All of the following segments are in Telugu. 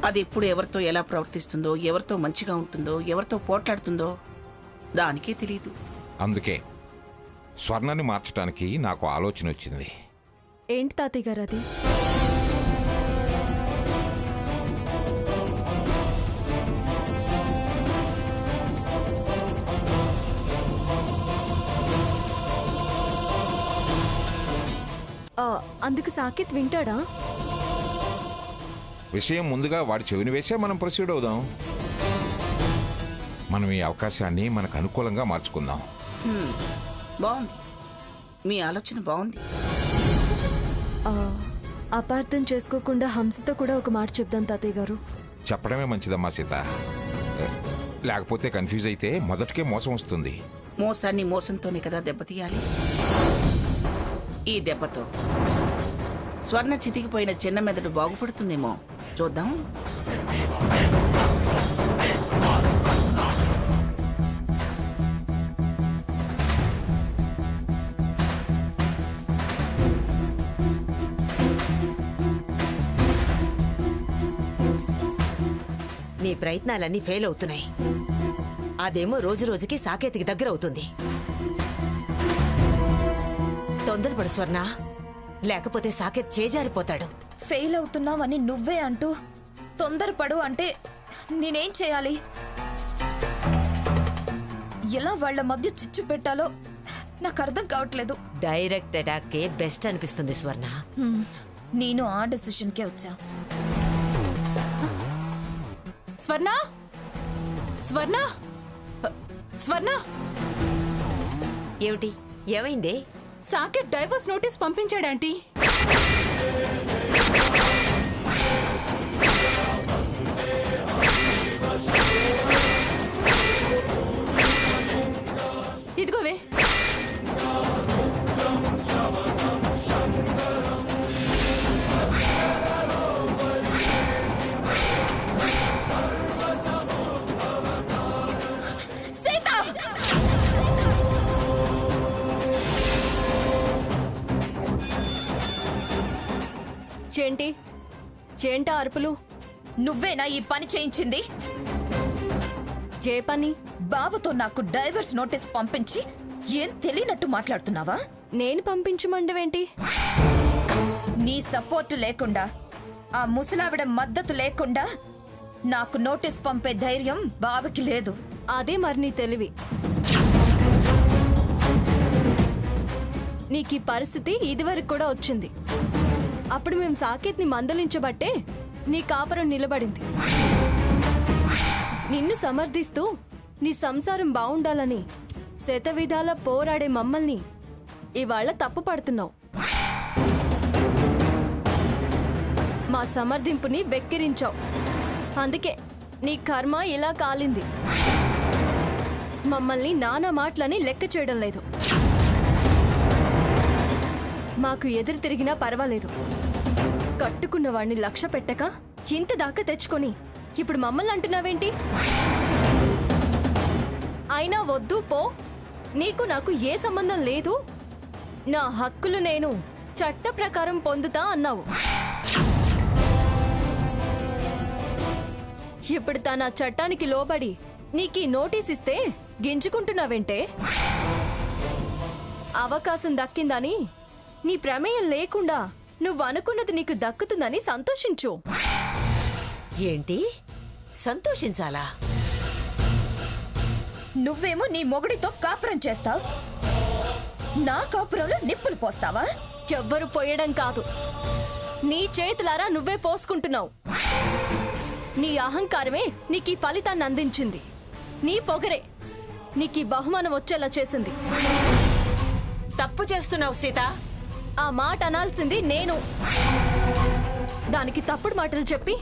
అది ఎప్పుడు ఎవరితో ఎలా ప్రవర్తిస్తుందో, ఎవరితో మంచిగా ఉంటుందో, ఎవరితో పోట్లాడుతుందో దానికే తెలియదు. అందుకే స్వర్ణని మార్చడానికి నాకు ఆలోచన వచ్చింది. ఏంటి తాతయ్య గారు అది? అందుకు సాకేత్ వింటాడా? విషయం ముందుగా వాడి చెవిని వేసే మనం ప్రొసీడ్ అవుదాం. మనం ఈ అవకాశాన్ని మనకు అనుకూలంగా మార్చుకుందాం. బాగుంది, మీ ఆలోచన బాగుంది. అపార్థం చేసుకోకుండా హంసతో కూడా ఒక మాట చెప్దాం తాతయ్య గారు. చెప్పడమే మంచిదమ్మా సీత. లేకపోతే కన్ఫ్యూజ్ అయితే మొదటికే మోసం వస్తుంది. మోసాన్ని మోసంతోనే కదా దెబ్బతీయాలి. ఈ దెబ్బతో స్వర్ణ చితికిపోయిన చిన్న మెదడు బాగుపడుతుందేమో చూద్దాం. నీ ప్రయత్నాలన్నీ ఫెయిల్ అవుతున్నాయి. అదేమో రోజు రోజుకి సాకేతికి దగ్గర అవుతుంది. తొందరపడు స్వర్ణ, లేకపోతే సాకేత్ చేజారిపోతాడు. ఫెయిల్ అవుతున్నావని నువ్వే అంటూ తొందరపడు అంటే నేనేం చేయాలి? ఎలా వాళ్ల మధ్య చిచ్చు పెట్టాలో నాకు అర్థం కావట్లేదు. డైరెక్ట్ అటాక్కే బెస్ట్ అనిపిస్తుంది స్వర్ణ. నేను ఆ డెసిషన్కే వచ్చా. స్వర్ణ, స్వర్ణ, స్వర్ణ, ఏమిటి? ఏమైందే? సాకేత్ డైవర్స్ నోటీస్ పంపించాడంటీ. ఇదిగోవే. చేంటి చేంటా అరుపులు? నువ్వేనా ఈ పని చేయించింది? ఏ పని? బావతో నాకు డైవర్స్ నోటీస్ పంపించి ఏం తెలియనట్టు మాట్లాడుతున్నావా? నేను పంపించమండవేంటి? నీ సపోర్ట్ లేకుండా, ఆ ముసలావిడ మద్దతు లేకుండా నాకు నోటీస్ పంపే ధైర్యం బావకి లేదు. అదే మరి నీ తెలివి. నీకీ పరిస్థితి ఇదివరకు కూడా వచ్చింది. అప్పుడు మేము సాకేత్ని మందలించబట్టే నీ కాపురం నిలబడింది. నిన్ను సమర్థిస్తూ నీ సంసారం బావుండాలని శతవిధాల పోరాడే మమ్మల్ని ఇవాళ తప్పు పడుతున్నావు. మా సమర్థింపుని వెక్కిరించావు. అందుకే నీ కర్మ ఇలా కాలింది. మమ్మల్ని నానా మాటలని లెక్క చేయడం లేదు. మాకు ఎదురు తిరిగినా పర్వాలేదు. కట్టుకున్న వాడిని లక్ష్య పెట్టక ఇంత దాకా తెచ్చుకొని ఇప్పుడు మమ్మల్ని అంటున్నావేంటి? అయినా వద్దు పో, నీకు నాకు ఏ సంబంధం లేదు, నా హక్కులు నేను చట్ట ప్రకారం పొందుతా అన్నావు. ఇప్పుడు తన చట్టానికి లోబడి నీకీ నోటీస్ ఇస్తే గింజుకుంటున్నావేంటే? అవకాశం దక్కిందని, నీ ప్రమేయం లేకుండా నువ్వు అనుకున్నది నీకు దక్కుతుందని సంతోషించు. ఏంటి సంతోషించాలా? నువ్వేమో నీ మొగుడితో కాపురం చేస్తావు, నా కాపురంలో నిప్పులు పోస్తావా? ఎవ్వరు పోయడం కాదు, నీ చేతులారా నువ్వే పోసుకుంటున్నావు. నీ అహంకారమే నీకీ ఫలితాన్ని అందించింది. నీ పొగరే నీకీ బహుమానం వచ్చేలా చేసింది. తప్పు చేస్తున్నావు సీత. ఆ మాట అనాల్సింది నేను. దానికి తప్పుడు మాటలు చెప్పి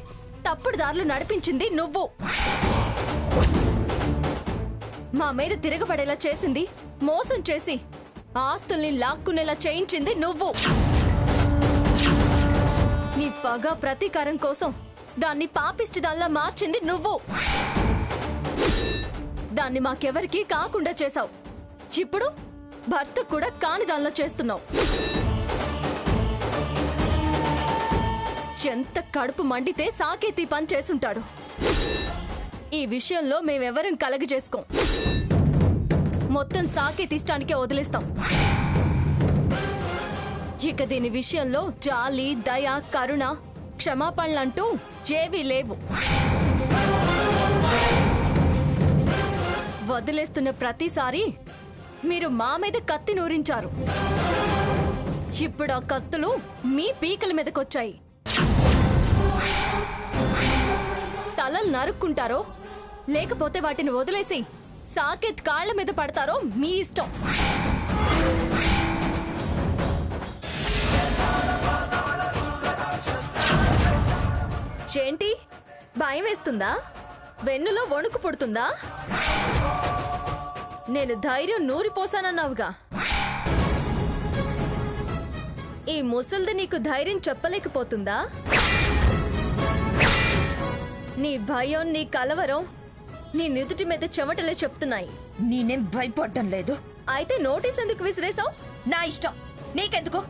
తప్పుడు దారులు నడిపించింది నువ్వు. మా మీద తిరగబడేలా చేసింది, మోసం చేసి ఆస్తుల్ని లాక్కునేలా చేయించింది నువ్వు. నీ పగ ప్రతీకారం కోసం దాన్ని పాపిష్టి దానిలా మార్చింది నువ్వు. దాన్ని మాకెవరికి కాకుండా చేశావు. ఇప్పుడు భర్త కూడా కాని దానిలా చేస్తున్నావు. ఎంత కడుపు మండితే సాకేత్ ఈ పని చేసుంటాడు. ఈ విషయంలో మేమెవరం కలగ చేసుకోం. మొత్తం సాకేత్ ఇష్టానికే వదిలేస్తాం. ఇక దీని విషయంలో జాలి, దయ, కరుణ, క్షమాపణలంటూ ఏవీ లేవు. వదిలేస్తున్న ప్రతిసారి మీరు మా మీద కత్తి నూరించారు. ఇప్పుడు ఆ కత్తులు మీ పీకల మీదకొచ్చాయి. తలలు నరుక్కుంటారో లేకపోతే వాటిని వదిలేసి సాకేత్ కాళ్ల మీద పడతారో మీ ఇష్టం. ఏంటి భయం వేస్తుందా? వెన్నులో వణుకు పుడుతుందా? నేను ధైర్యం నూరిపోసానన్నావుగా. ఈ ముసల్ది నీకు ధైర్యం చెప్పలేకపోతుందా? నీ భయం, నీ కలవరం నీ నుదుటి మీద చెమటలే చెప్తున్నాయి. నేనేం భయపడ్డం లేదు. అయితే నోటీస్ ఎందుకు విసిరేసావు? నా ఇష్టం, నీకెందుకు?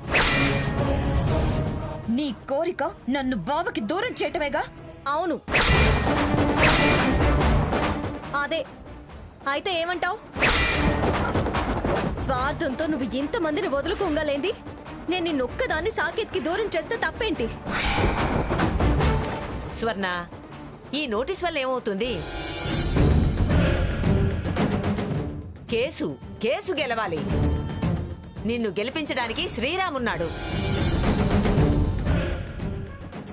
నీ కోరిక నన్ను బావకి దూరం చేయటమేగా. అవును, అదే. అయితే ఏమంటావు? స్వార్థంతో నువ్వు ఇంతమందిని వదులుకోగలేంది నేను నిన్నొక్కదాన్ని సాకేత్కి దూరం చేస్తే తప్పేంటి? స్వర్ణ, ఈ నోటీస్ వల్ల ఏమవుతుంది? కేసు గెలవాలి. నిన్ను గెలిపించడానికి శ్రీరామున్నాడు.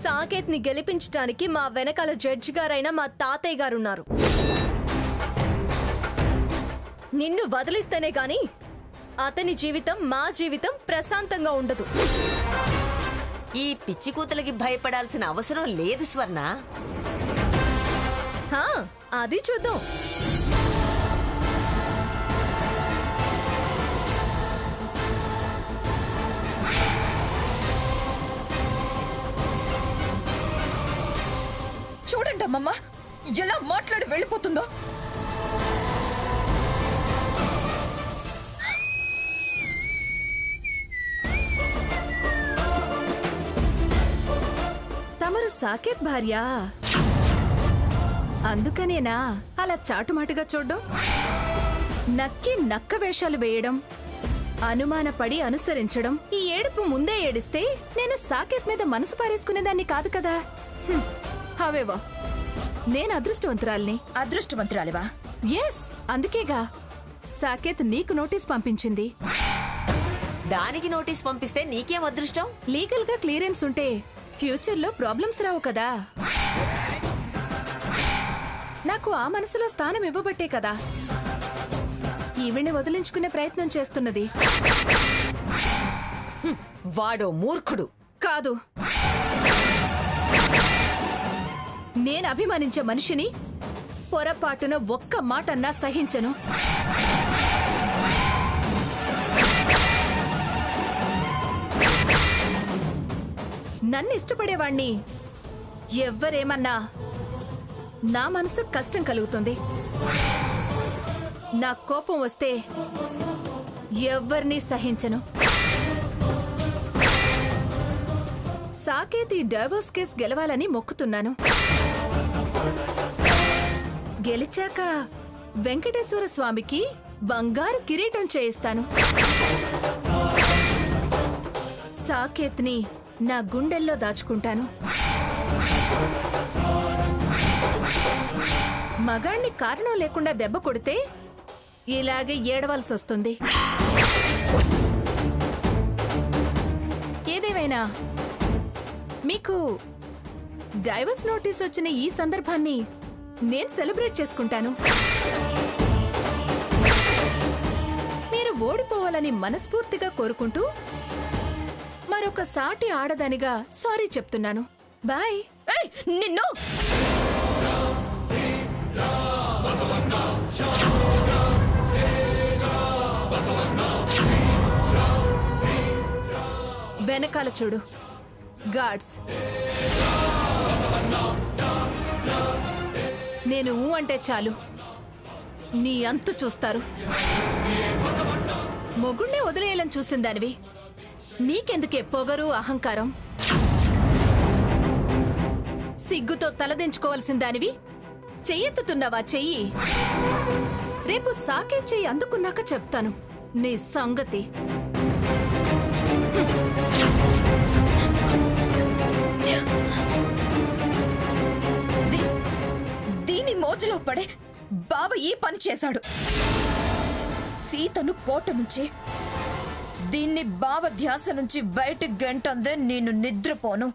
సాకేత్ ని గెలిపించడానికి మా వెనకాల జడ్జి గారైన మా తాతయ్య గారున్నారు. నిన్ను వదిలిస్తేనే గాని అతని జీవితం, మా జీవితం ప్రశాంతంగా ఉండదు. ఈ పిచ్చి కూతులకి భయపడాల్సిన అవసరం లేదు స్వర్ణ. అది చూద్దాం. చూడండి అమ్మమ్మ ఎలా మాట్లాడి వెళ్ళిపోతుందో. తమరు సాకేత్ భార్య, అందుకనేనా అలా చాటుమాటుగా చూడ్డం, నక్కి నక్క వేషాలు వేయడం, అనుమానపడి అనుసరించడం? ఈ ఏడుపు ముందే ఏడిస్తే నేను సాకేత్ మీద మనసు పారేసుకునేదాన్ని కాదు కదా. హవేవో, నేను అదృష్టవంతురాల్ని. అదృష్టవంతురాలివా? ఎస్, అందుకేగా సాకేత్ నీకు నోటీస్ పంపించింది. దానికి నోటీస్ పంపిస్తే నీకేం అదృష్టం? లీగల్ గా క్లియరెన్స్ ఉంటే ఫ్యూచర్ లో ప్రాబ్లమ్స్ రావు కదా. నాకు ఆ మనసులో స్థానం ఇవ్వబట్టే కదా ఈవిడ్ని వదిలించుకునే ప్రయత్నం చేస్తున్నది. వాడో మూర్ఖుడు. కాదు, నేను అభిమానించే మనిషిని పొరపాటున ఒక్క మాటన్నా సహించను. నన్ను ఇష్టపడేవాణ్ణి ఎవ్వరేమన్నా నా మనసు కష్టం కలుగుతుంది. నా కోపం వస్తే ఎవ్వరినీ సహించను. సాకేత్ ఈ డైవోర్స్ కేసు గెలవాలని మొక్కుతున్నాను. గెలిచాక వెంకటేశ్వర స్వామికి బంగారు కిరీటం చేయిస్తాను. సాకేత్ని నా గుండెల్లో దాచుకుంటాను. మగాణ్ణి కారణం లేకుండా దెబ్బ కొడితే ఇలాగే ఏడవలసి వస్తుంది. ఏదేమైనా మీకు డైవర్స్ నోటీస్ వచ్చిన ఈ సందర్భాన్ని నేను సెలబ్రేట్ చేసుకుంటాను. మీరు ఓడిపోవాలని మనస్ఫూర్తిగా కోరుకుంటూ మరొక సాటి ఆడదానిగా సారీ చెప్తున్నాను. బాయ్. నిన్ను వెనకాల చూడు, గార్డ్స్. నేను ఊ అంటే చాలు నీ అంతు చూస్తారు. మొగుణ్ణే వదిలేయాలని చూసిందానివి, నీకెందుకే పొగరు, అహంకారం? సిగ్గుతో తలదించుకోవాల్సిన దానివి చెయ్యెత్తుతున్నావా చెయ్యి. రేపు సాకే చెయ్యి అందుకున్నాక చెప్తాను నీ సంగతి. దీని మోజులో పడే బావ ఈ పని చేశాడు. సీతను కోట నుంచి, దీన్ని బావ ధ్యాస నుంచి బయటికి గంటందే నేను నిద్రపోను.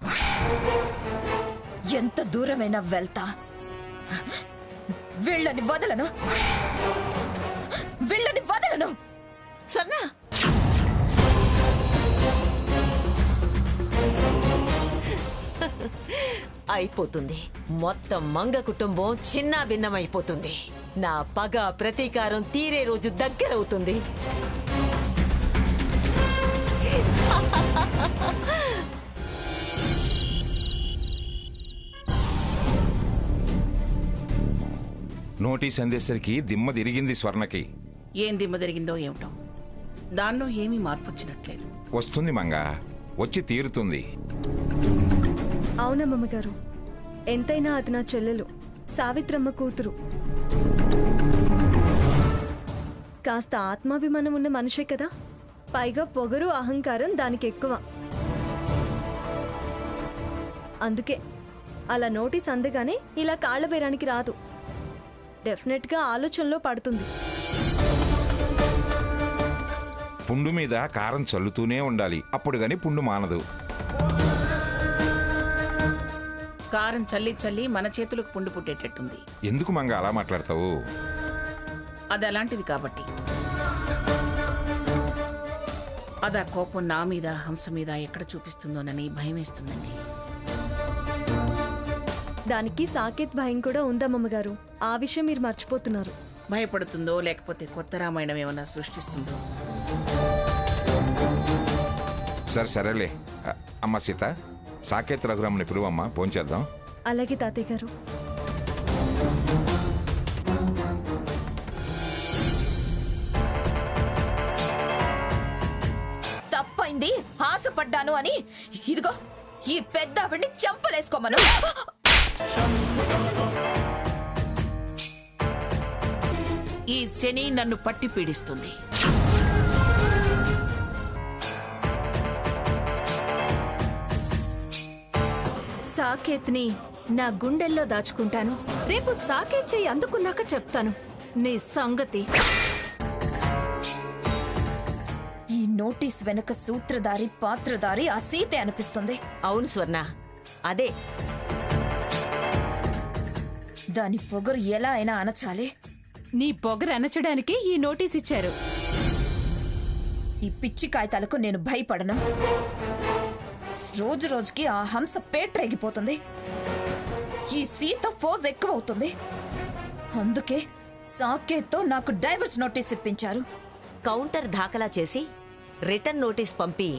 ఎంత దూరమైనా వెళ్తా. వీళ్ళని వదలను, వీళ్ళని వదలను. స్వర్ణ, అయిపోతుంది. మొత్తం మంగ కుటుంబం చిన్న భిన్నమైపోతుంది. నా పగ ప్రతీకారం తీరే రోజు దగ్గరవుతుంది. నోటీస్ అందేసరికి దిమ్మ తిరిగింది స్వర్ణకి. ఏం దిమ్మ జరిగిందో ఏమిటో, దానిలో ఏమీ మార్పు వచ్చినట్లేదు. వస్తుంది మంగ, వచ్చి తీరుతుంది. అవునమ్మగారు, ఎంతైనా అది నా చెల్లెలు, సావిత్రమ్మ కూతురు. కాస్త ఆత్మాభిమానం ఉన్న మనిషే కదా, పైగా పొగరు అహంకారం దానికి ఎక్కువ. అందుకే అలా నోటీస్ అందగానే ఇలా కాళ్ల బేరానికి రాదు. డెఫినెట్గా ఆలోచనలో పడుతుంది. పుండు మీద కారం చల్లుతూనే ఉండాలి, అప్పుడు గాని పుండు మానదు. కారం చల్లి చల్లి మన చేతులకు పుండు పుట్టేటట్టుంది. ఎందుకు మంగ అలా మాట్లాడతావు? అది అలాంటిది కాబట్టి. అదా కోపం నా మీద, హంస మీద ఎక్కడ చూపిస్తుందోనని భయం వేస్తుందండి. దానికి సాకేత్ భయం కూడా ఉందమ్మగారు. ఆ విషయం మీరు మర్చిపోతున్నారు. భయపడుతుందో లేకపోతే కొత్త రామాయణం ఏమన్నా సృష్టిస్తుందో. సరేలే. అమ్మ సీత, సాకేత్ రఘురాముని పిలువమ్మా, భోంచేద్దాం. అలాగే తాతయ్య గారు. తప్పైంది, ఆశపడ్డాను అని ఇదిగో ఈ పెద్ద ఆవిడ్ని చంపలేసుకోమను. ఈ శని నన్ను పట్టి పీడిస్తుంది. సాకేత్ని నా గుండెల్లో దాచుకుంటాను. రేపు సాకేత్ చెయ్యి అందుకున్నాక చెప్తాను నీ సంగతి. ఈ నోటీస్ వెనుక సూత్రధారి, పాత్రధారి ఆ సీతే అనిపిస్తుంది. అవును స్వర్ణ, అదే. దాని పొగరు ఎలా అయినా అనచాలి. నీ పొగరు అనచడానికి ఈ నోటీస్ ఇచ్చారు. ఈ పిచ్చి కాగితాలకు నేను భయపడను. రోజు రోజుకి ఆ హంస పేట్రేగిపోతుంది. ఈ సీత ఫోజ్ ఎక్కువ అవుతుంది. అందుకే సాకేత్తో నాకు డైవర్స్ నోటీస్ ఇప్పించారు. కౌంటర్ దాఖలా చేసి రిటర్న్ నోటీస్ పంపి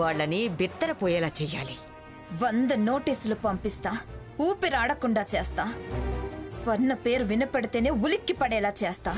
వాళ్ళని బిత్తరపోయేలా చెయ్యాలి. 100 నోటీసులు పంపిస్తా, ఊపిరాడకుండా చేస్తా. స్వర్ణ పేరు వినపడితేనే ఉలిక్కి పడేలా చేస్తా.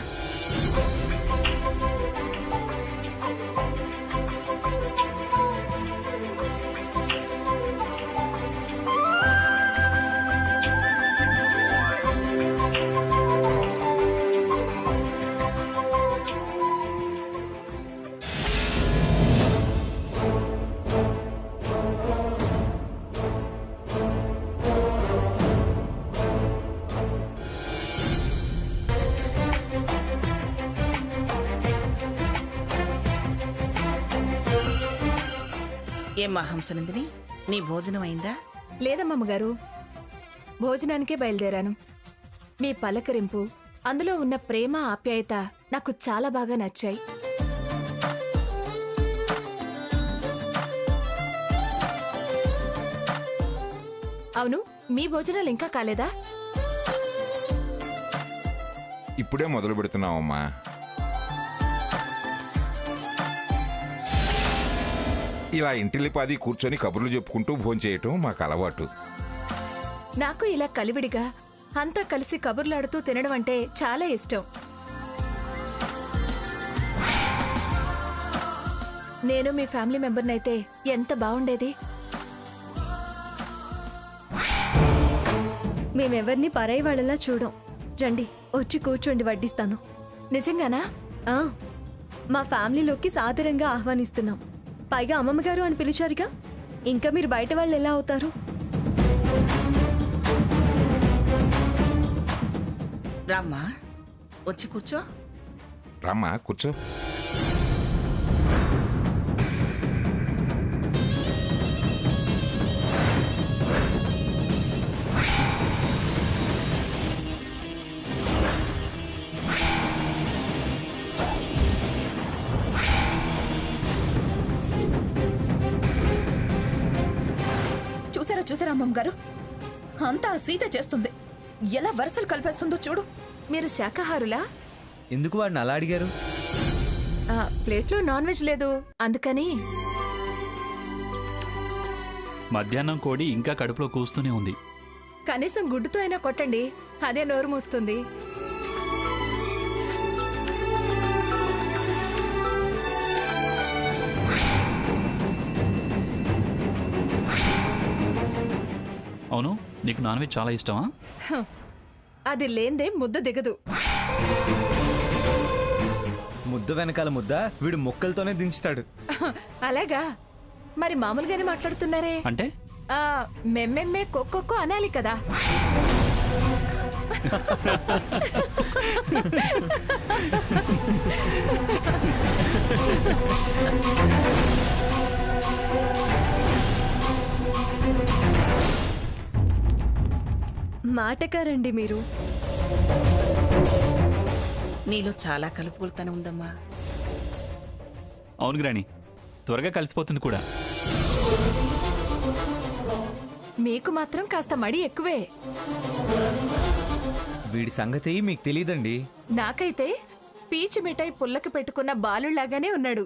ఏమ్మా హంసనందిని, నీ భోజనం అయిందా? లేదమ్మగారు, భోజనానికే బయలుదేరాను. మీ పలకరింపు, అందులో ఉన్న ప్రేమ, ఆప్యాయత నాకు చాలా బాగా నచ్చాయి. అవును, మీ భోజనాలు ఇంకా కాలేదా? ఇప్పుడే మొదలు పెడుతున్నావమ్మా. ఇలా ఇంటిలిపాది కూర్చొని కబుర్లు చెప్పుకుంటూ భోంచేయటం మాకు అలవాటు. నాకు ఇలా కలివిడిగా అంతా కలిసి కబుర్లాడుతూ తినడం అంటే చాలా ఇష్టం. నేను మీ ఫ్యామిలీ మెంబర్నైతే ఎంత బాగుండేది. మేమెవరిని పరాయి వాళ్ళలా చూడం. రండి వచ్చి కూర్చోండి, వడ్డిస్తాను. నిజంగానా? ఆ, మా ఫ్యామిలీలోకి సాదరంగా ఆహ్వానిస్తున్నాం. పైగా అమ్మమ్మగారు అని పిలిచారుగా, ఇంకా మీరు బయట వాళ్ళు ఎలా అవుతారు? రామ్మా, వచ్చి కూర్చో. రామ్మా కూర్చో. చూసారా అమ్మమ్మ గారు, అంతా ఆ సీత చేస్తుంది. ఎలా వరుసలు కలిపేస్తుందో చూడు. మీరు శాకాహారులా? ఎందుకు వాడిని అలా అడిగారు? ప్లేట్లో నాన్ వెజ్ లేదు అందుకని. మధ్యాహ్నం కోడి ఇంకా కడుపులో కూస్తూనే ఉంది. కనీసం గుడ్డుతో అయినా కొట్టండి, అదే నోరు మూస్తుంది. అవును, నీకు నాన్ వెజ్ చాలా ఇష్టమా? అది లేందే ముద్ద దిగదు. ముద్ద వెనకాల ముద్ద వీడు మొక్కలతోనే దించుతాడు. అలాగా? మరి మామూలుగానే మాట్లాడుతున్నారే? అంటే మెమ్మెమ్మే కొక్కొక్కో అనాలి కదా. మాటకారండి మీరు. నీలో చాలా కలుపుకొలుతనం ఉందమ్మా. అవును గ్రాని, త్వరగా కలిసిపోతుంది కూడా. మీకు మాత్రం కాస్త మడి ఎక్కువే. వీడి సంగతి మీకు తెలియదండి. నాకైతే పీచు మిఠాయి పుల్లకి పెట్టుకున్న బాలుళ్లాగానే ఉన్నాడు.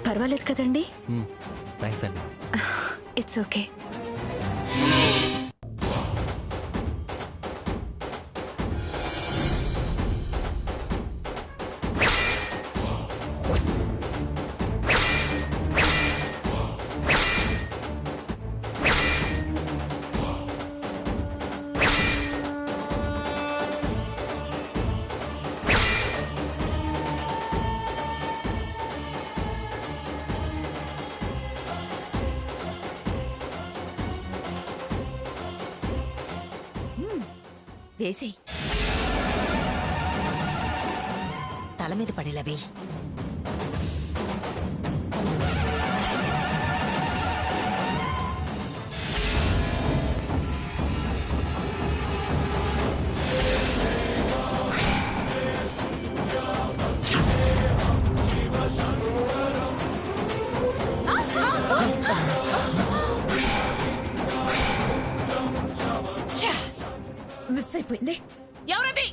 పర్వాలేదు కదండి? థ్యాంక్స్ అండి. It's okay. వేసి తల మీద పడేలా వేయి. మిస్ అయిపోయింది. ఎవరది?